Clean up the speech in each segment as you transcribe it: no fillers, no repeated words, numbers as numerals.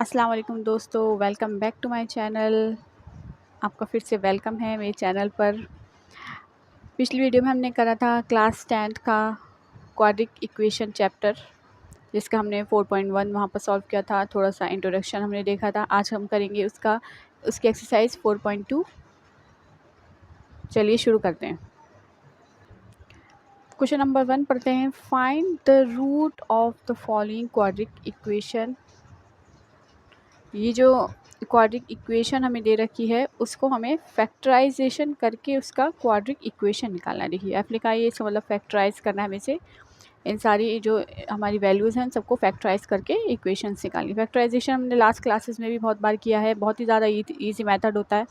अस्सलाम वालेकुम दोस्तों, welcome back to my channel. आपका फिर से वेलकम है मेरे चैनल पर। पिछली वीडियो में हमने करा था क्लास 10 का क्वाड्रिक इक्वेशन चैप्टर, जिसका हमने 4.1 वहाँ पर सॉल्व किया था। थोड़ा सा इंट्रोडक्शन हमने देखा था। आज हम करेंगे उसकी एक्सरसाइज 4.2। चलिए शुरू करते हैं। क्वेश्चन नंबर 1 पढ़ते हैं। Find the root of the following quadratic equation. ये जो क्वाड्रिक इक्वेशन हमें दे रखी है उसको हमें फैक्टराइजेशन करके उसका क्वाड्रिक इक्वेशन निकालना है। देखिए एफ लिखा है, ये इसका मतलब फैक्टराइज करना है हमें से। इन सारी जो हमारी वैल्यूज़ हैं सबको फैक्टराइज करके इक्वेशंस निकालनी। फैक्टराइजेशन हमने लास्ट क्लासेस में भी बहुत बार किया है, बहुत ही ज़्यादा ईजी मेथड होता है।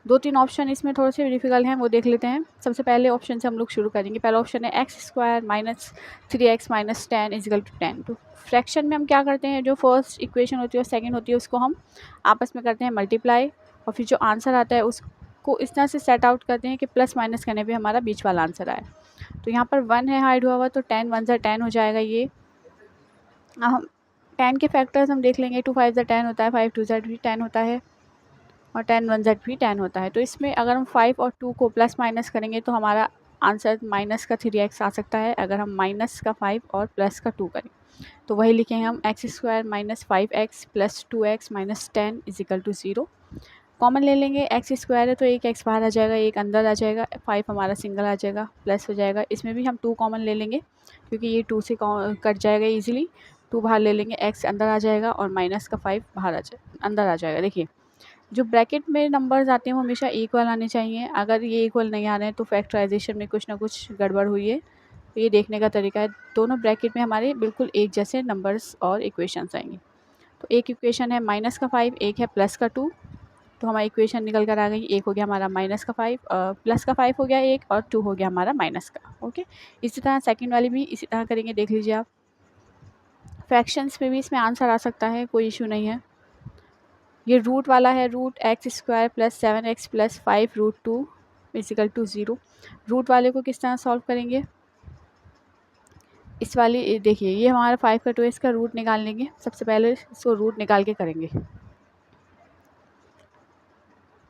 2-3 ऑप्शन इसमें थोड़े से डिफिकल्ट हैं, वो देख लेते हैं। सबसे पहले ऑप्शन से हम लोग शुरू करेंगे। पहला ऑप्शन है x² minus 3x minus 10 is equal to 10। तो फ्रैक्शन में हम क्या करते हैं, जो फर्स्ट इक्वेशन होती है और सेकंड होती है उसको हम आपस में करते हैं मल्टीप्लाई, और फिर जो आंसर आता है उसको इस तरह से सेट आउट करते हैं कि प्लस माइनस करने पे हमारा बीच वाला आंसर आए। तो यहाँ पर 1 है हाइड हुआ हुआ, तो 10 1 ज़ा 10 हो जाएगा ये। हम 10 के फैक्टर्स हम देख लेंगे। 2 5 ज़ा 10 होता है, 5 2 ज़ा 10 होता है, और 10 1 ज़ा भी 10 होता है। तो इसमें अगर हम 5 और 2 को प्लस माइनस करेंगे तो हमारा आंसर माइनस का 3x आ सकता है। अगर हम माइनस का 5 और प्लस का 2 करें तो वही लिखेंगे हम x² minus 5x plus 2x minus 10 is equal to 0। Common ले लेंगे। x² है तो एक x बाहर आ जाएगा, एक अंदर आ जाएगा, 5 हमारा सिंगल आ जाएगा, प्लस हो जाएगा। इसमें भी हम 2 कॉमन ले लेंगे क्योंकि ये 2 से कट जाएगा ईजिली। 2 बाहर ले लेंगे, x अंदर आ जाएगा और माइनस का 5 बाहर अंदर आ जाएगा। देखिए जो ब्रैकेट में नंबर्स आते हैं वो हमेशा इक्वल आने चाहिए। अगर ये इक्वल नहीं आ रहे हैं तो फैक्टराइजेशन में कुछ ना कुछ गड़बड़ हुई है। तो ये देखने का तरीका है, दोनों ब्रैकेट में हमारे बिल्कुल एक जैसे नंबर्स और इक्वेशंस आएंगे। तो एक इक्वेशन है माइनस का 5, एक है प्लस का 2। तो हमारी इक्वेशन निकल कर आ गई। एक हो गया हमारा माइनस का 5, प्लस का 5 हो गया एक, और 2 हो गया हमारा माइनस का। ओके, इसी तरह सेकेंड वाली भी इसी तरह करेंगे, देख लीजिए आप। फ्रैक्शंस में भी इसमें आंसर आ सकता है, कोई इशू नहीं है। ये रूट वाला है, root x² plus 7x plus 5 root 2 is equal to 0। Root वाले को किस तरह सॉल्व करेंगे, इस वाली देखिए ये हमारा 5 का 2 इसका रूट निकाल लेंगे। सबसे पहले इसको रूट निकाल के करेंगे।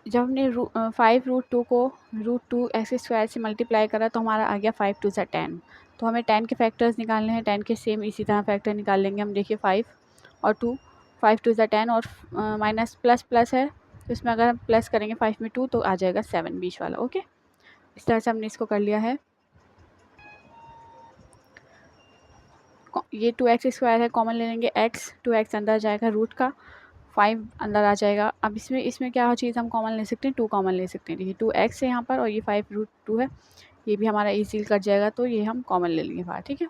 जब हमने 5 रूट 2 को रूट 2 x² से मल्टीप्लाई करा तो हमारा आ गया 5 2 ज़ा 10। तो हमें 10 के फैक्टर्स निकालने हैं। 10 के सेम इसी तरह फैक्टर निकाल लेंगे हम। देखिए 5 और 2, 5 2 ज़ा 10, और माइनस प्लस प्लस है तो इसमें अगर हम प्लस करेंगे 5 में 2 तो आ जाएगा 7 बीच वाला। ओके, इस तरह से हमने इसको कर लिया है। ये 2x² है, कॉमन ले लेंगे। x 2x अंदर जाएगा, रूट का 5 अंदर आ जाएगा। अब इसमें क्या चीज़ हम कॉमन ले सकते हैं, 2 कॉमन ले सकते हैं। देखिए 2x है यहाँ पर, और ये 5 रूट 2 है, ये भी हमारा इजीली कट जाएगा, तो ये हम कॉमन ले लेंगे बाहर। ठीक है,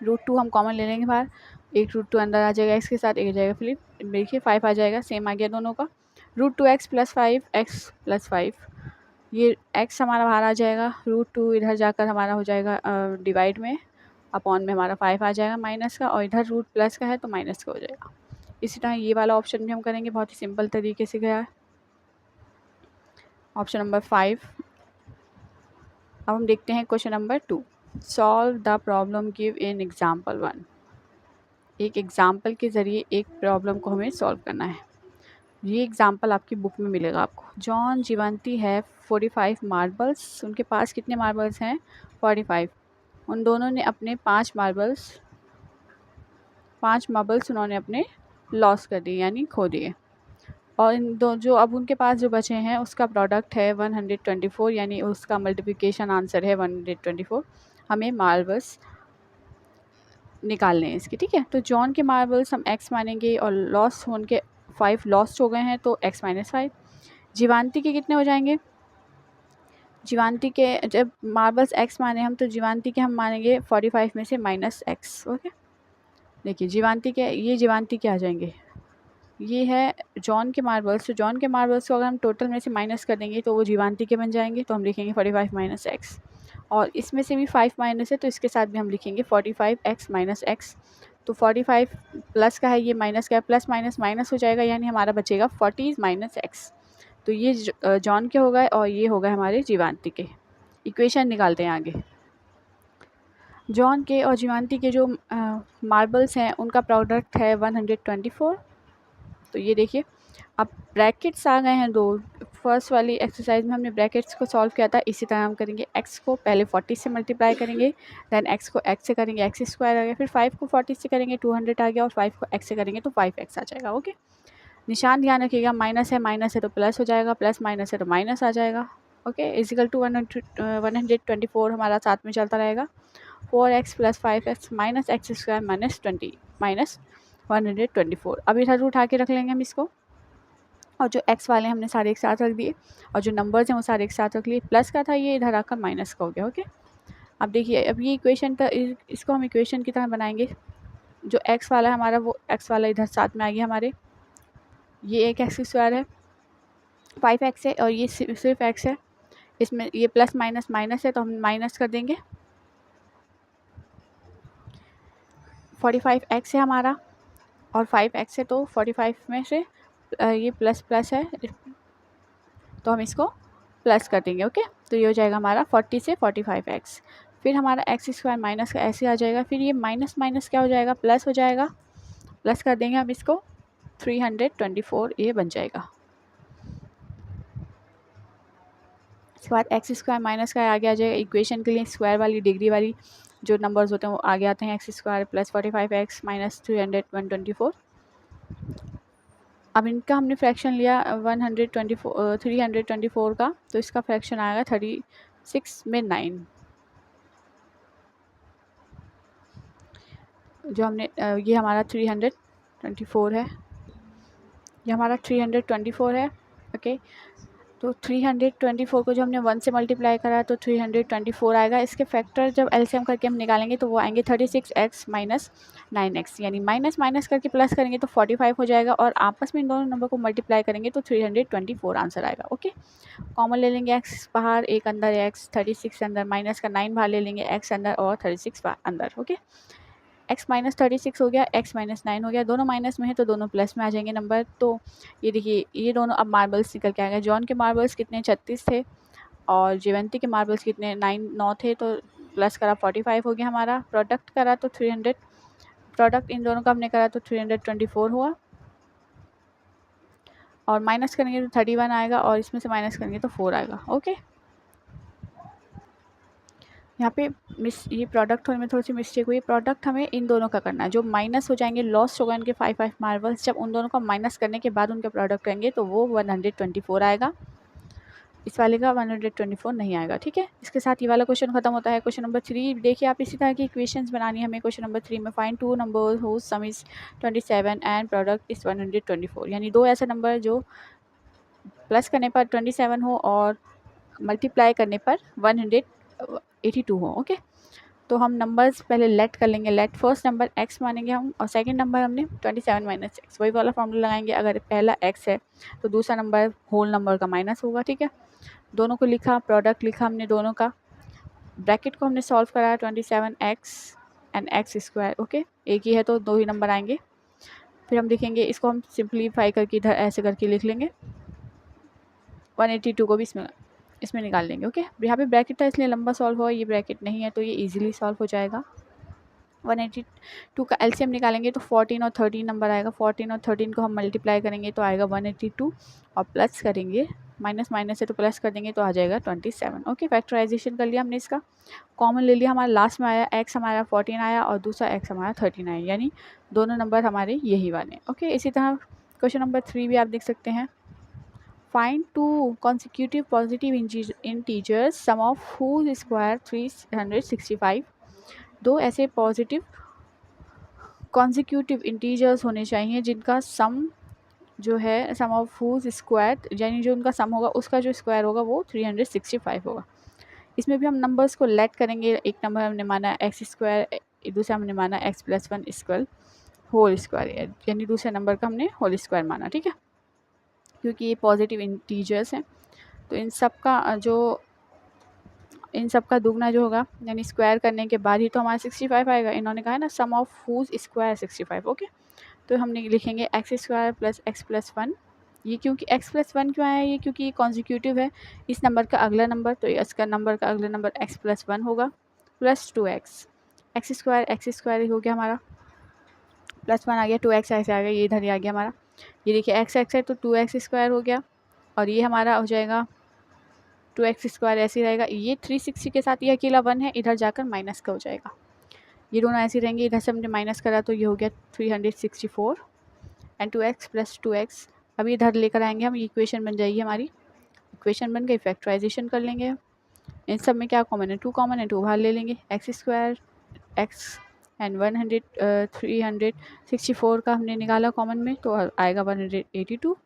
रूट 2 हम कॉमन ले लेंगे बाहर। एक रूट 2 अंदर आ जाएगा x के साथ, एक आ जाएगा फिर देखिए 5 आ जाएगा, सेम आ गया दोनों का। Root 2x plus 5 x plus 5, ये x हमारा बाहर आ जाएगा। रूट 2 इधर जाकर हमारा हो जाएगा डिवाइड में, अपॉन में हमारा 5 आ जाएगा माइनस का, और इधर रूट प्लस का है तो माइनस का हो जाएगा। इसी तरह ये वाला ऑप्शन भी हम करेंगे, बहुत ही सिंपल तरीके से गया है। Option number 5। अब हम देखते हैं question number 2। Solve the problem give in example 1। एक एग्जाम्पल के ज़रिए एक प्रॉब्लम को हमें सॉल्व करना है। ये एग्जाम्पल आपकी बुक में मिलेगा आपको। जॉन जीवंती है 45 मार्बल्स। उनके पास कितने मार्बल्स हैं, 45। उन दोनों ने अपने 5 मार्बल्स उन्होंने अपने लॉस कर दिए, यानी खो दिए। और इन दो जो अब उनके पास जो बचे हैं उसका प्रोडक्ट है 124, यानी उसका मल्टीप्लिकेशन आंसर है 124। हमें मार्बल्स निकालने हैं इसके। ठीक है, तो जॉन के मार्बल्स हम x मानेंगे, और लॉस उनके 5 लॉस्ट हो गए हैं तो x माइनस 5। जीवांती के कितने हो जाएंगे, जीवांती के जब मार्बल्स x माने हम तो जीवांती के हम मानेंगे 45 में से माइनस x। ओके, देखिए जीवांती के आ जाएंगे। ये है जॉन के मार्बल्स, तो जॉन के मार्बल्स को अगर हम टोटल में से माइनस कर देंगे तो वो जीवांती के बन जाएंगे। तो हम लिखेंगे 45 माइनस एक्स, और इसमें से भी 5 माइनस है तो इसके साथ भी हम लिखेंगे 45x माइनस एक्स। तो 45 प्लस का है, ये माइनस का है, प्लस माइनस माइनस हो जाएगा, यानी हमारा बचेगा 40 माइनस एक्स। तो ये जॉन के हो गए और ये हो गए हमारे जीवांती के। इक्वेशन निकालते हैं आगे। जॉन के और जीवांती के जो मार्बल्स हैं उनका प्रोडक्ट है 124। तो ये देखिए अब ब्रैकेट्स आ गए हैं दो। फर्स्ट वाली एक्सरसाइज में हमने ब्रैकेट्स को सॉल्व किया था, इसी तरह हम करेंगे। एक्स को पहले 40 से मल्टीप्लाई करेंगे, देन एक्स को एक्स से करेंगे, एक्स स्क्वायर आ गया, फिर 5 को 40 से करेंगे 200 आ गया, और 5 को एक्स से करेंगे तो 5x आ जाएगा। ओके, निशान ध्यान रखिएगा, माइनस है तो प्लस हो जाएगा, प्लस माइनस है तो माइनस आ जाएगा। ओके, इजिकल टू 124 हमारा साथ में चलता रहेगा। 4x + 5x minus x square minus 20 minus 124। अब इधर उठा के रख लेंगे हम इसको, और जो x वाले हमने सारे एक साथ रख दिए, और जो नंबर्स हैं वो सारे एक साथ रख लिए। प्लस का था ये, इधर आकर माइनस का हो गया। ओके, अब देखिए अब ये इक्वेशन का इसको हम इक्वेशन की तरह बनाएंगे। जो x वाला है हमारा, वो x वाला इधर साथ में आ गया हमारे। ये एक एक्स स्क्वायर है, 5x है, और ये सिर्फ x है। इसमें ये प्लस माइनस माइनस है तो हम माइनस कर देंगे। 45x है हमारा, और 5x है, तो 45 में से ये प्लस प्लस है तो हम इसको प्लस कर देंगे। ओके, तो ये हो जाएगा हमारा 40 से 45x। फिर हमारा एक्स स्क्वायर माइनस का ऐसे आ जाएगा, फिर ये माइनस माइनस क्या हो जाएगा, प्लस हो जाएगा। प्लस कर देंगे हम इसको, 324 ये बन जाएगा। इसके बाद एक्स स्क्वायर माइनस का आगे आ जाएगा। इक्वेशन के लिए स्क्वायर वाली डिग्री वाली जो नंबर्स होते हैं वो आगे आते हैं। X square plus 45x minus 324। अब इनका हमने फ्रैक्शन लिया 324 का, तो इसका फ्रैक्शन आएगा 36 में 9। जो हमने ये हमारा 324 है, ये हमारा 324 है। ओके, तो 324 को जो हमने 1 से मल्टीप्लाई करा तो 324 आएगा। इसके फैक्टर जब एलसीएम करके हम निकालेंगे तो वो आएंगे 36x माइनस 9x, यानी माइनस माइनस करके प्लस करेंगे तो 45 हो जाएगा, और आपस में इन दोनों नंबर को मल्टीप्लाई करेंगे तो 324 आंसर आएगा। ओके, कॉमन ले लेंगे, x बाहर, एक अंदर, x 36 अंदर, माइनस का 9 बाहर ले लेंगे, x अंदर और 36 अंदर। ओके, x माइनस 36 हो गया, x माइनस 9 हो गया, दोनों माइनस में है तो दोनों प्लस में आ जाएंगे नंबर। तो ये देखिए ये दोनों अब मार्बल्स निकल के आएंगे। जॉन के मार्बल्स कितने 36 थे, और जीवंती के मार्बल्स कितने 9 थे, तो प्लस करा 45 हो गया हमारा। प्रोडक्ट करा तो 300, प्रोडक्ट इन दोनों का हमने करा तो 324 हुआ, और माइनस करेंगे तो 31 आएगा, और इसमें से माइनस करेंगे तो 4 आएगा। ओके, यहाँ पे ये प्रोडक्ट होने में थोड़ी सी मिस्टेक हुई। प्रोडक्ट हमें इन दोनों का करना है, जो माइनस हो जाएंगे, लॉस होगा इनके 5 मार्बल्स, जब उन दोनों का माइनस करने के बाद उनका प्रोडक्ट करेंगे तो वो 124 आएगा। इस वाले का 124 नहीं आएगा। ठीक है, इसके साथ ये वाला क्वेश्चन खत्म होता है। क्वेश्चन नंबर 3 देखिए, आप इसी तरह की इक्वेशंस बनानी है हमें। क्वेश्चन नंबर 3 में find two number whose sum is 27 and product is 124, यानी दो ऐसे नंबर जो प्लस करने पर 27 हो और मल्टीप्लाई करने पर 182 हो। ओके, तो हम नंबर्स पहले लेट कर लेंगे। लेट फर्स्ट नंबर x मानेंगे हम, और सेकंड नंबर हमने 27 माइनस एक्स, वही वाला फॉर्मूला लगाएंगे। अगर पहला x है तो दूसरा नंबर होल नंबर का माइनस होगा। ठीक है, दोनों को लिखा, प्रोडक्ट लिखा हमने दोनों का, ब्रैकेट को हमने सॉल्व कराया 27x and x square. Okay, एक ही है तो दो ही नंबर आएंगे। फिर हम लिखेंगे, इसको हम सिंप्लीफाई करके इधर ऐसे करके लिख लेंगे, 182 को भी इसमें निकाल लेंगे। ओके, यहाँ पे ब्रैकेट था इसलिए लंबा सॉल्व हुआ, ये ब्रैकेट नहीं है तो ये इजीली सॉल्व हो जाएगा। 182 का एलसीएम निकालेंगे तो 14 और 13 नंबर आएगा। 14 और 13 को हम मल्टीप्लाई करेंगे तो आएगा 182, और प्लस करेंगे, माइनस माइनस है तो प्लस कर देंगे तो आ जाएगा 27। ओके, फैक्टराइजेशन कर लिया हमने, इसका कॉमन ले लिया। हमारा लास्ट में आया x हमारा 14 आया, और दूसरा x हमारा 13 आया, यानी दोनों नंबर हमारे यही वाले। ओके, इसी तरह क्वेश्चन नंबर 3 भी आप देख सकते हैं। Find two consecutive positive integers, sum of whose square 365। दो ऐसे पॉजिटिव कॉन्सिक्यूटिव इंटीजर्स होने चाहिए जिनका सम जो है, सम ऑफ whose स्क्वायर, यानी जो उनका सम होगा उसका जो स्क्वायर होगा वो 365 होगा। इसमें भी हम नंबर्स को लेट करेंगे। एक नंबर हमने माना एक्स स्क्वायर, दूसरा हमने माना x + 1 स्क्वायर होल स्क्वायर, यानी दूसरे नंबर का हमने होल स्क्वायर माना। ठीक है, क्योंकि ये पॉजिटिव इंटीजर्स हैं तो इन सब का दुगना जो होगा, यानी स्क्वायर करने के बाद ही तो हमारा 65 आएगा। इन्होंने कहा है ना सम ऑफ whose स्क्वायर 65। ओके, तो हमने लिखेंगे x square plus x plus 1। ये क्योंकि x + 1 क्यों आया, ये क्योंकि ये कॉन्जिक्यूटिव है। इस नंबर का अगला नंबर, तो इसका नंबर का अगला नंबर x + 1 होगा, प्लस 2x एक्स स्क्वायर हो गया हमारा, +1 आ गया, 2x ऐसे आ गया, ये इधर ही आ गया हमारा। ये देखिए एक्स है तो 2x स्क्वायर हो गया, और ये हमारा हो जाएगा 2x स्क्वायर ऐसे ही रहेगा। ये 360 के साथ ये अकेला 1 है, इधर जाकर माइनस का हो जाएगा। ये दोनों ऐसे रहेंगे, इधर से हमने माइनस करा तो ये हो गया 364 एंड 2x + 2x। अभी इधर लेकर आएंगे हम, इक्वेशन बन जाएगी हमारी। इक्वेशन बन गई, फैक्टराइजेशन कर लेंगे। इन सब में क्या कॉमन है, 2 कॉमन है, 2 बाहर ले लेंगे। एक्स स्क्वायर एक्स एंड 364 का हमने निकाला कॉमन में, तो आएगा 182।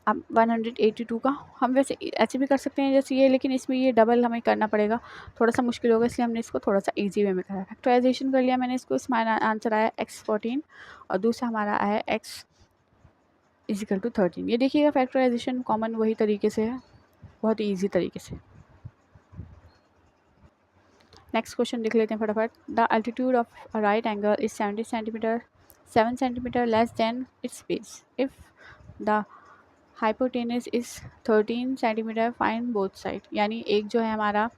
अब 182 का हम वैसे ऐसे भी कर सकते हैं जैसे ये, लेकिन इसमें ये डबल हमें करना पड़ेगा, थोड़ा सा मुश्किल होगा, इसलिए हमने इसको थोड़ा सा इजी वे में करा। फैक्टराइजेशन कर लिया मैंने इसको, इसमें आंसर आया x14 और दूसरा हमारा आया x = 13। ये देखिएगा फैक्टराइजेशन कॉमन वही तरीके से है, बहुत ईजी तरीके से। नेक्स्ट क्वेश्चन देख लेते हैं फटाफट। The altitude of a right angle is 70 centimetre 7 centimetre less than it's base. If the hypotenuse is 13 centimetre, find both side. यानी एक जो है हमारा,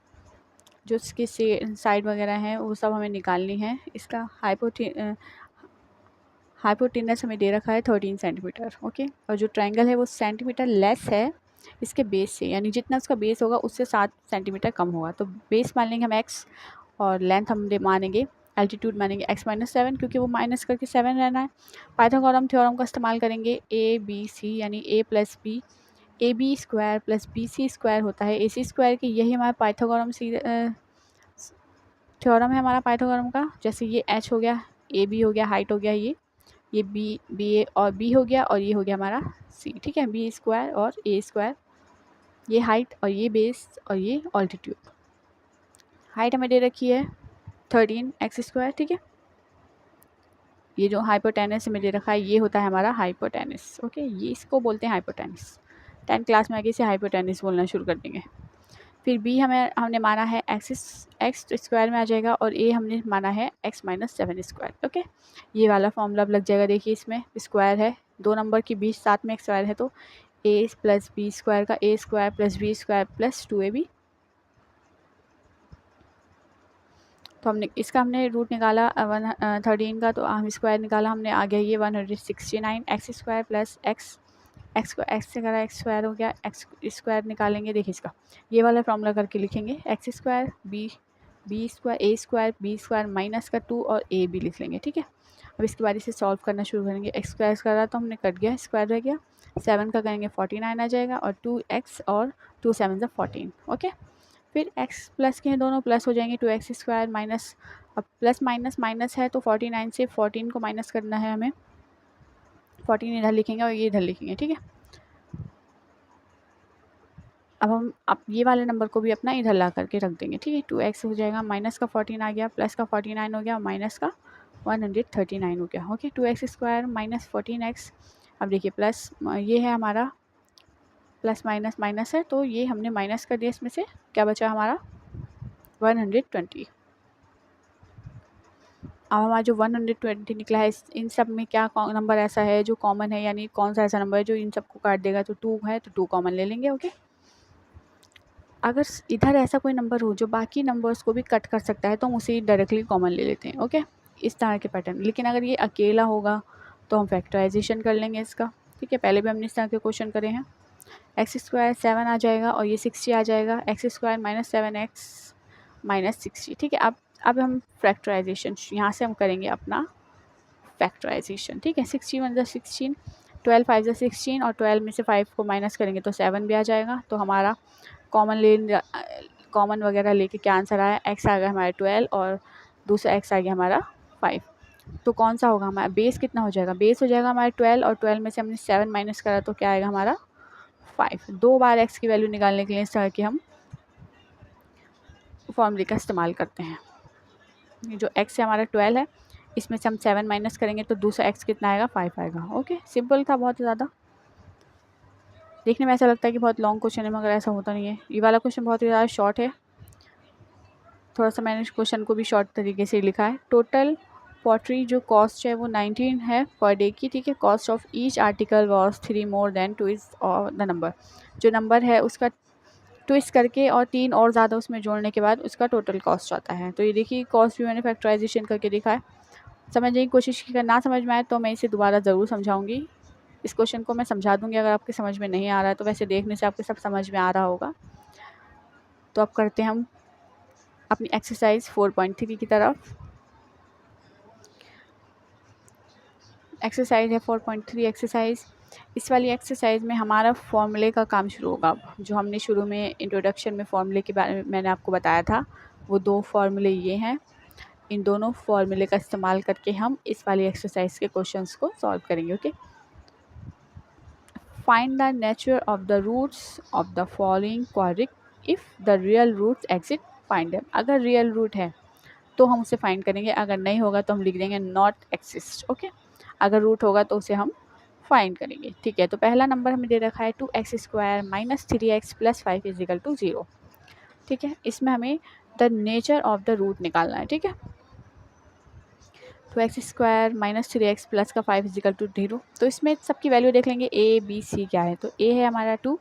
जो इसके साइड वगैरह हैं वो सब हमें निकालनी है। इसका हाइपोटेनस हमें दे रखा है 13 सेंटीमीटर, ओके। और जो ट्रायंगल है वो सेंटीमीटर लेस है इसके बेस से, यानी जितना उसका बेस होगा उससे 7 सेंटीमीटर कम होगा। तो बेस मान लेंगे हम x, और लेंथ हम मानेंगे, एल्टीट्यूड मानेंगे x-7, क्योंकि वो माइनस करके 7 रहना है। पाइथागोरस थ्योरम का इस्तेमाल करेंगे, ABC यानी a + b, AB² + BC square होता है AC स्क्वायर की। यही हमारा पाइथागोरस थ्योरम है हमारा पाइथागोरस का। जैसे ये h हो गया, AB हो गया, हाइट हो गया, ये BA और B हो गया, और ये हो गया हमारा C, ठीक है। B² और A², ये हाइट और ये बेस और ये ऑल्टीट्यूड। हाइट हमें दे रखी है 13x², ठीक है। ये जो हाइपोटेनस हमें दे रखा है ये होता है हमारा हाइपोटेनस, ओके। ये इसको बोलते हैं हाइपोटेनस। 10th क्लास में आगे इसे हाइपोटेनस बोलना शुरू कर देंगे। फिर B हमने माना है x स्क्वायर में आ जाएगा, और A हमने माना है x - 7 स्क्वायर, ओके। ये वाला फॉर्मूला अब लग जाएगा, देखिए इसमें स्क्वायर है, 2 नंबर के बीच साथ में एक स्क्वायर है, तो a + b स्क्वायर का a² + b स्क्वायर + 2ab। तो हमने इसका रूट निकाला 13 का, तो हम स्क्वायर निकाला हमने, आ गया ये 169 x² + x से करा x² हो गया, x² निकालेंगे। देखिए इसका ये वाला फॉर्मूला करके लिखेंगे, x² a² b² माइनस का 2 और a b लिख लेंगे, ठीक है। अब इसके बाद इसे सॉल्व करना शुरू करेंगे। x² करा तो हमने कट गया, स्क्वायर रह गया, 7 का करेंगे 49 आ जाएगा, और 2x और 2 7 14, ओके। फिर x प्लस के हैं दोनों, प्लस हो जाएंगे, 2x² माइनस, अब प्लस माइनस माइनस है तो 49 से 14 को माइनस करना है हमें, 14 इधर लिखेंगे और ये इधर लिखेंगे, ठीक है। अब ये वाले नंबर को भी अपना इधर ला करके रख देंगे, ठीक है। 2x हो जाएगा, माइनस का 14 आ गया, प्लस का 49 हो गया, माइनस का 139 हो गया, ओके। 2x² minus 14x। अब देखिए प्लस, ये है हमारा प्लस माइनस माइनस है, तो ये हमने माइनस कर दिया, इसमें से क्या बचा हमारा 120। अब हमारा जो 120 निकला है, इन सब में क्या नंबर ऐसा है जो कॉमन है, यानी कौन सा ऐसा नंबर है जो इन सबको काट देगा, तो 2 है तो 2 कॉमन ले लेंगे, ओके। अगर इधर ऐसा कोई नंबर हो जो बाकी नंबर्स को भी कट कर सकता है तो हम उसे डायरेक्टली कॉमन ले लेते हैं, ओके। इस तरह के पैटर्न। लेकिन अगर ये अकेला होगा तो हम फैक्टराइजेशन कर लेंगे इसका, ठीक है। पहले भी हमने इस तरह के क्वेश्चन करे हैं। x² 7 आ जाएगा, और ये 60 आ जाएगा, x² - 7x - 60, ठीक है। अब हम फैक्टराइजेशन यहाँ से हम करेंगे अपना फैक्टराइजेशन, ठीक है। 60 × 16, 12 × 5 = 16, और 12 में से 5 को माइनस करेंगे तो 7 भी आ जाएगा। तो हमारा कॉमन वगैरह लेके क्या आंसर आया, x आ गया हमारा 12 और दूसरा x आ गया हमारा 5। तो कौन सा होगा हमारा बेस, कितना हो जाएगा, बेस हो जाएगा हमारा 12, और 12 में से हमने 7 माइनस करा तो क्या आएगा हमारा 5। 2 बार x की वैल्यू निकालने के लिए इस तरह के हम फॉर्मूले का इस्तेमाल करते हैं। जो x है हमारा 12 है, इसमें से हम 7 माइनस करेंगे तो दूसरा x कितना आएगा, 5 आएगा, ओके। सिंपल था बहुत ज़्यादा। देखने में ऐसा लगता है कि बहुत लॉन्ग क्वेश्चन है, मगर ऐसा होता नहीं है। ये वाला क्वेश्चन बहुत ही ज़्यादा शॉर्ट है, थोड़ा सा मैंने इस क्वेश्चन को भी शॉर्ट तरीके से लिखा है। टोटल पॉटरी जो कॉस्ट है वो 19 है पर डे की, ठीक है। Cost of each article was 3 more than 2 is the number. जो नंबर है उसका ट्विस्ट करके और 3 और ज़्यादा उसमें जोड़ने के बाद उसका टोटल कॉस्ट आता है। तो ये देखिए कॉस्ट भी मैंने फैक्टराइजेशन करके देखा है। समझने की कोशिश की, अगर ना समझ में आए तो मैं इसे दोबारा ज़रूर समझाऊंगी। इस क्वेश्चन को मैं समझा दूंगी अगर आपके समझ में नहीं आ रहा है तो। वैसे देखने से आपके सब समझ में आ रहा होगा। तो अब करते हैं हम अपनी एक्सरसाइज 4.3 की तरफ। एक्सरसाइज है 4.3 एक्सरसाइज। इस वाली एक्सरसाइज में हमारा फॉर्मूले का काम शुरू होगा। अब जो हमने शुरू में इंट्रोडक्शन में फॉर्मूले के बारे में मैंने आपको बताया था, वो 2 फॉर्मूले ये हैं। इन दोनों फॉर्मूले का इस्तेमाल करके हम इस वाली एक्सरसाइज के क्वेश्चंस को सॉल्व करेंगे। Okay, find the nature of the roots of the following quadratic if the real roots exist find them. अगर रियल रूट है तो हम उसे फाइंड करेंगे, अगर नहीं होगा तो हम लिख देंगे नॉट एक्सिस्ट। ओके, अगर रूट होगा तो उसे हम फाइंड करेंगे। ठीक है, तो पहला नंबर हमें दे रखा है 2x² - 3x + 5 = 0। ठीक है, इसमें हमें the nature of the root निकालना है। ठीक है, 2x² - 3x + का 5 = 0। तो इसमें सबकी वैल्यू देख लेंगे, a b c क्या है। तो a है हमारा 2,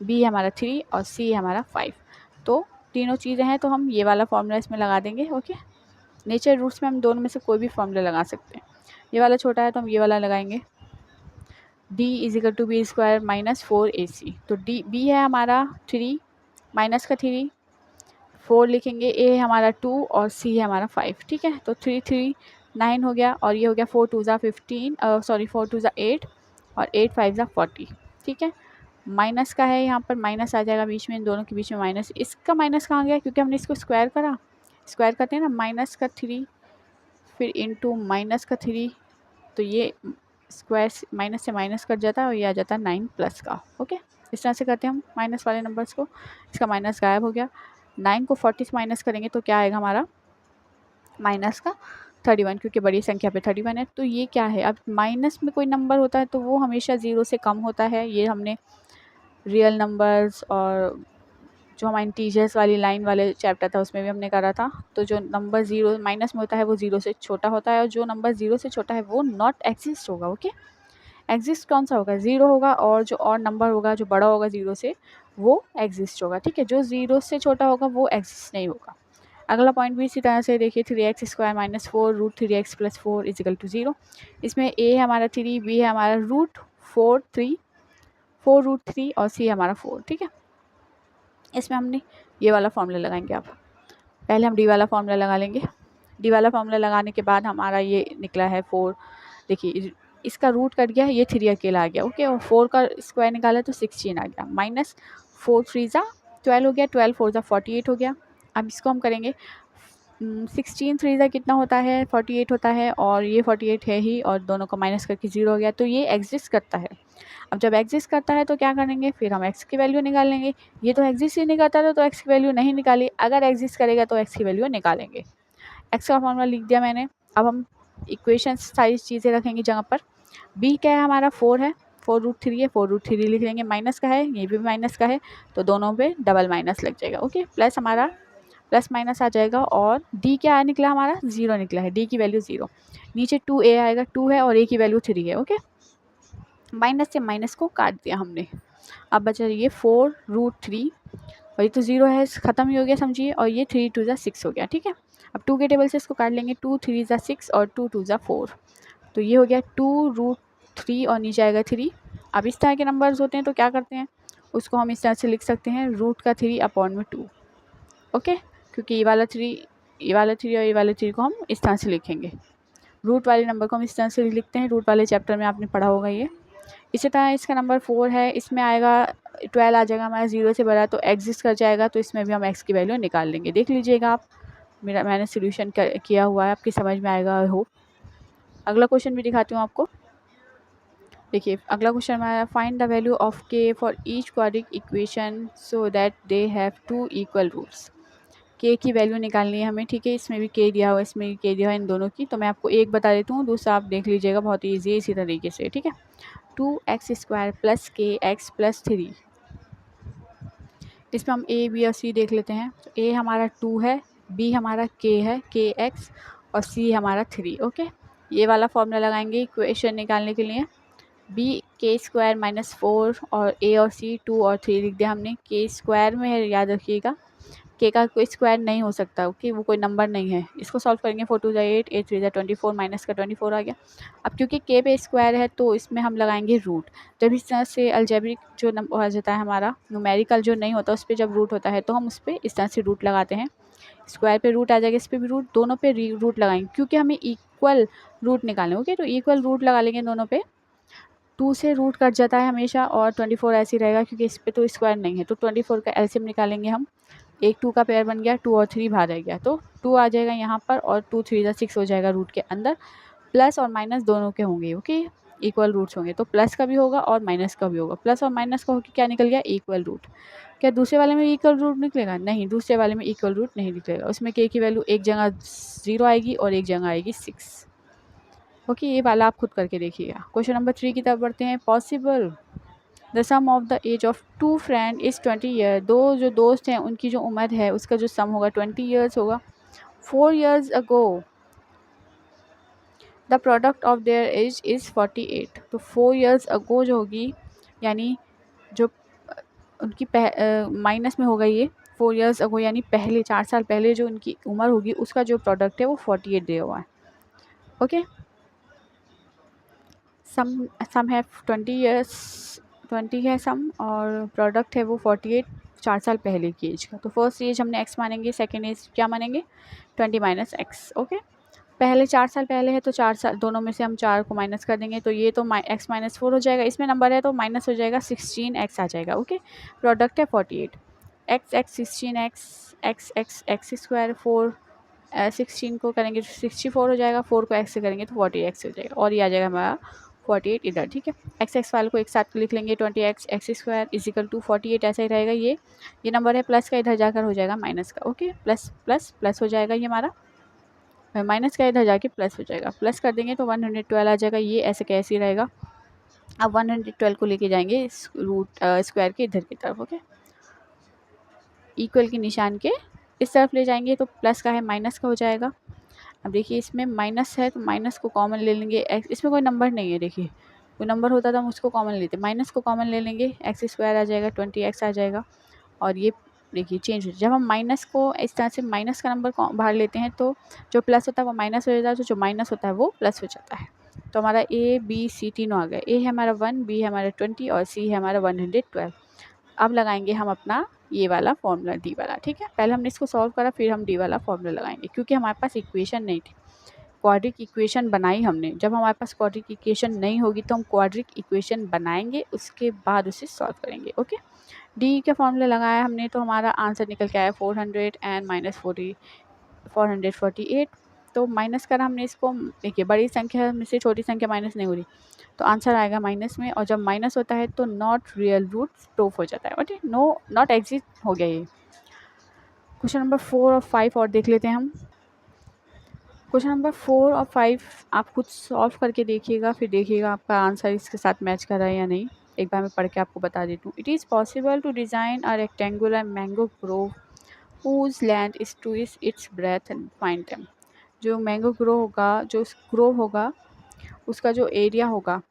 b है हमारा 3 और c है हमारा 5। तो तीनों चीज़ें हैं तो हम ये वाला फॉर्मूला इसमें लगा देंगे। ओके, नेचर रूट्स में हम दोनों में से कोई भी फॉर्मूला लगा सकते हैं। ये वाला छोटा है तो हम ये वाला लगाएंगे, d = b² - 4ac। तो b है हमारा 3 माइनस का 3, 4 लिखेंगे, a है हमारा 2 और c है हमारा 5। ठीक है, तो 3 3 9 हो गया और ये हो गया 4 2 ज़ा 15, सॉरी 4 2 ज़ा 8 और 8 5 ज़ा 40। ठीक है, माइनस का है, यहाँ पर माइनस आ जाएगा बीच में, इन दोनों के बीच में माइनस। इसका माइनस कहाँ गया, क्योंकि हमने इसको स्क्वायर करा। स्क्वायर करते हैं ना, माइनस का 3 फिर इंटू माइनस का 3, तो ये स्क्वायर माइनस से माइनस कट जाता है और ये आ जाता है 9 प्लस का। ओके, इस तरह से करते हैं हम माइनस वाले नंबर्स को। इसका माइनस गायब हो गया। 9 को 40 से माइनस करेंगे तो क्या आएगा हमारा, माइनस का 31, क्योंकि बड़ी संख्या पे 31 है। तो ये क्या है, अब माइनस में कोई नंबर होता है तो वो हमेशा 0 से कम होता है। ये हमने रियल नंबर्स और जो हमारा इंटीजर्स वाली लाइन वाले चैप्टर था उसमें भी हमने करा था। तो जो नंबर 0 माइनस में होता है वो 0 से छोटा होता है और जो नंबर 0 से छोटा है वो नॉट एग्जिस्ट होगा। ओके, एग्जिस्ट कौन सा होगा, 0 होगा, और जो और नंबर होगा जो बड़ा होगा 0 से वो एग्जिस्ट होगा। ठीक है, जो 0 से छोटा होगा वो एग्जिस्ट नहीं होगा। अगला पॉइंट भी इसी तरह से देखिए, 3x² - 4 √3x + 4 = 0। इसमें a है हमारा 3, b है हमारा √4 3 4 √3 और c है हमारा 4। ठीक है, इसमें हमने ये वाला फॉर्मूला लगाएंगे। आप पहले हम डी वाला फॉर्मूला लगा लेंगे। डी वाला फॉर्मूला लगाने के बाद हमारा ये निकला है 4। देखिए इसका रूट कट गया है, ये 3 अकेला आ गया। ओके, और 4 का स्क्वायर निकाला तो 16 आ गया, माइनस 4 3 ज़ा 12 हो गया, 12 4 ज़ा 48 हो गया। अब इसको हम करेंगे 16 3 ज़ा कितना होता है, 48 होता है, और ये 48 है ही, और दोनों को माइनस करके 0 हो गया। तो ये एग्जिस्ट करता है। अब जब एग्जिस्ट करता है तो क्या करेंगे, फिर हम x की वैल्यू निकाल लेंगे। ये तो एग्जिस्ट ही नहीं करता था तो x की वैल्यू नहीं निकाली, अगर एग्जिस्ट करेगा तो x की वैल्यू निकालेंगे। x का फॉर्मूला लिख दिया मैंने। अब हम इक्वेशन सारी चीज़ें रखेंगे जगह पर। b क्या है हमारा 4 है, 4 √3 है, 4 √3 लिख लेंगे। माइनस का है, ये भी माइनस का है, तो दोनों पे डबल माइनस लग जाएगा। ओके, प्लस हमारा प्लस माइनस आ जाएगा, और d क्या निकला हमारा 0 निकला है, d की वैल्यू 0। नीचे 2a आएगा, 2 है और a की वैल्यू 3 है। ओके, माइनस से माइनस को काट दिया हमने। अब बचा ये 4 √3 और ये तो 0 है, ख़त्म ही हो गया समझिए, और ये 3 2 ज़ा 6 हो गया। ठीक है, अब 2 के टेबल से इसको काट लेंगे, 2 3 ज़ा 6 और 2 2 ज़ा 4। तो ये हो गया 2 √3 और नीचे आएगा 3। अब इस तरह के नंबर्स होते हैं तो क्या करते हैं, उसको हम इस तरह से लिख सकते हैं, रूट का 3 अपॉन में 2। ओके, क्योंकि ये वाला 3 और ये वाले 3 को हम इस तरह से लिखेंगे। रूट वाले नंबर को हम इस तरह से लिखते हैं, रूट वाले चैप्टर में आपने पढ़ा होगा ये। इसी तरह इसका नंबर 4 है, इसमें आएगा 12 आ जाएगा हमारा, 0 से बड़ा, तो एग्जिस्ट कर जाएगा, तो इसमें भी हम x की वैल्यू निकाल लेंगे। देख लीजिएगा आप, मैंने सोल्यूशन किया हुआ है, आपकी समझ में आएगा आई होप। अगला क्वेश्चन भी दिखाती हूँ आपको। देखिए अगला क्वेश्चन हमारा, find the value of k for each quadratic equation so that they have 2 equal roots. k की वैल्यू निकालनी है हमें। ठीक है, इसमें भी k दिया हुआ है, इसमें भी k दिया हुआ है, इन दोनों की। तो मैं आपको एक बता देती हूँ, दूसरा आप देख लीजिएगा, बहुत ईजी है इसी तरीके से। ठीक है, 2x² + kx + 3। इसमें हम a b और c देख लेते हैं। तो a हमारा 2 है, b हमारा k है, kx, और c हमारा 3। ओके, ये वाला फॉर्मूला लगाएंगे इक्वेशन निकालने के लिए। बी के स्क्वायर माइनस 4 और ए और सी 2 और 3 लिख दिया हमने। के स्क्वायर में है, याद रखिएगा के का कोई स्क्वायर नहीं हो सकता, ओके, वो कोई नंबर नहीं है। इसको सॉल्व करेंगे 4 टू 8, 8 3 24, माइनस का 24 आ गया। अब क्योंकि के पे स्क्वायर है तो इसमें हम लगाएंगे रूट। जब इस तरह से अलजेब्रिक जो नंबर हो जाता है हमारा, न्यूमेरिकल जो नहीं होता उस पर जब रूट होता है तो हम उस पर इस तरह से रूट लगाते हैं। स्क्वायर पे रूट आ जाएगा, इस पर भी रूट, दोनों पे रूट लगाएंगे क्योंकि हमें इक्वल रूट निकालें, ओके। तो इक्वल रूट लगा लेंगे दोनों पे। 2 से रूट कट जाता है हमेशा और 24 ऐसे ही रहेगा क्योंकि इस पे तो स्क्वायर नहीं है। तो 24 का एलसीएम निकालेंगे हम। एक 2 का पेयर बन गया, 2 और 3 बाहर रह गया, तो 2 आ जाएगा यहाँ पर और 2 3 6 हो जाएगा रूट के अंदर। प्लस और माइनस दोनों के होंगे, ओके, इक्वल रूट्स होंगे, तो प्लस का भी होगा और माइनस का भी होगा। प्लस और माइनस का होकर क्या निकल गया, इक्वल रूट। क्या दूसरे वाले में इक्वल रूट निकलेगा, नहीं, दूसरे वाले में इक्वल रूट नहीं निकलेगा। उसमें के की वैल्यू एक जगह 0 आएगी और एक जगह आएगी 6, ओके। ये वाला आप खुद करके देखिएगा। क्वेश्चन नंबर 3 की तरफ बढ़ते हैं। Possible the sum of the age of 2 friend is 20 year. दो जो दोस्त हैं उनकी जो उम्र है उसका जो सम होगा 20 ईयर्स होगा। 4 years ago the product of their age is 48। तो 4 years अगो जो होगी, यानी जो उनकी माइनस में होगा ये 4 years अगो, यानी पहले 4 साल पहले जो उनकी उम्र होगी उसका जो प्रोडक्ट है वो 48 दिया हुआ है, ओके। सम है 20 years, 20 है सम और प्रोडक्ट है वो 48 4 साल पहले की एज का। तो फर्स्ट एज हमने x मानेंगे, सेकेंड एज क्या मानेंगे 20 माइनस एक्स, ओके। पहले 4 साल पहले है तो 4 साल दोनों में से हम 4 को माइनस कर देंगे, तो ये तो x माइनस 4 हो जाएगा, इसमें नंबर है तो माइनस हो जाएगा 16x आ जाएगा, ओके। प्रोडक्ट है 48, x 16x x स्क्वायर 4 16 को करेंगे तो 64 हो जाएगा, 4 को x से करेंगे तो 40x हो जाएगा और ये आ जाएगा हमारा 48 इधर, ठीक है। x वाले को एक साथ लिख लेंगे 20x x square is equal to 48, ऐसा ही रहेगा। ये नंबर है प्लस का, इधर जाकर हो जाएगा माइनस का, ओके। प्लस प्लस प्लस हो जाएगा ये हमारा, माइनस का इधर जाके प्लस हो जाएगा। प्लस कर देंगे तो 112 आ जाएगा, ये ऐसे कैसे रहेगा। अब 112 को लेके जाएंगे रूट स्क्वायर के इधर की तरफ, ओके, इक्वल के निशान के इस तरफ ले जाएंगे तो प्लस का है माइनस का हो जाएगा। अब देखिए इसमें माइनस है तो माइनस को कॉमन ले लेंगे, इसमें कोई नंबर नहीं है, देखिए कोई नंबर होता तो हम उसको कॉमन लेते, माइनस को कॉमन ले लेंगे, एक्स स्क्वायर आ जाएगा 20x आ जाएगा और ये देखिए चेंज हो। जब हम माइनस को इस तरह से माइनस का नंबर बाहर लेते हैं तो जो प्लस होता है वो माइनस हो जाता है, तो जो माइनस होता है वो प्लस हो जाता है। तो हमारा ए बी सी तीनों आ गया, ए है हमारा 1, बी है हमारा 20 और सी है हमारा 112। अब लगाएंगे हम अपना ये वाला फॉर्मूला डी वाला, ठीक है। पहले हमने इसको सॉल्व करा फिर हम डी वाला फॉर्मूला लगाएंगे क्योंकि हमारे पास इक्वेशन नहीं थी। क्वाड्रिक इक्वेशन बनाई हमने, जब हमारे पास क्वाड्रिक इक्वेशन नहीं होगी तो हम क्वाड्रिक इक्वेशन बनाएंगे, उसके बाद उसे सॉल्व करेंगे, ओके। डी का फॉर्मूला लगाया हमने तो हमारा आंसर निकल के आया 400 एंड माइनस 448। तो माइनस करा हमने इसको, देखिए बड़ी संख्या में से छोटी संख्या माइनस नहीं हो रही तो आंसर आएगा माइनस में, और जब माइनस होता है तो नॉट रियल रूट प्रूफ हो जाता है, ओके, नो नॉट एग्जिस्ट हो गया ये। क्वेश्चन नंबर 4 और 5 और देख लेते हैं हम। क्वेश्चन नंबर 4 और 5 आप खुद सॉल्व करके देखिएगा, फिर देखिएगा आपका आंसर इसके साथ मैच कर रहा है या नहीं। एक बार मैं पढ़ के आपको बता देती हूँ। It is possible to design a rectangular mango grove whose length is to its breadth and find them। जो मैंगो ग्रो होगा, जो ग्रो होगा उसका जो एरिया होगा,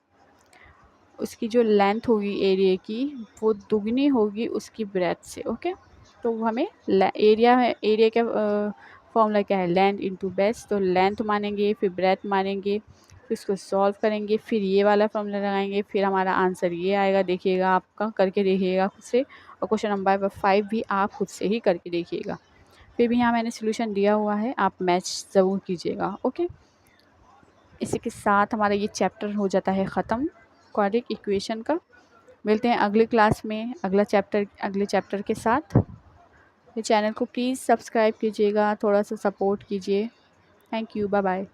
उसकी जो लेंथ होगी एरिया की वो दुगनी होगी उसकी ब्रेथ से, ओके। तो हमें एरिया का फॉर्मूला क्या है, लेंथ इंटू बेस, तो लेंथ मानेंगे फिर ब्रेथ मानेंगे फिर इसको सॉल्व करेंगे, फिर ये वाला फॉर्मूला लगाएंगे, फिर हमारा आंसर ये आएगा। देखिएगा आपका करके देखिएगा खुद से, और क्वेश्चन नंबर 5 भी आप खुद से ही करके देखिएगा। फिर भी यहाँ मैंने सोल्यूशन दिया हुआ है, आप मैच ज़रूर कीजिएगा, ओके। इसी के साथ हमारा ये चैप्टर हो जाता है ख़त्म क्वाड्रिक इक्वेशन का। मिलते हैं अगले क्लास में अगले चैप्टर के साथ। ये चैनल को प्लीज़ सब्सक्राइब कीजिएगा, थोड़ा सा सपोर्ट कीजिए। Thank you, bye bye.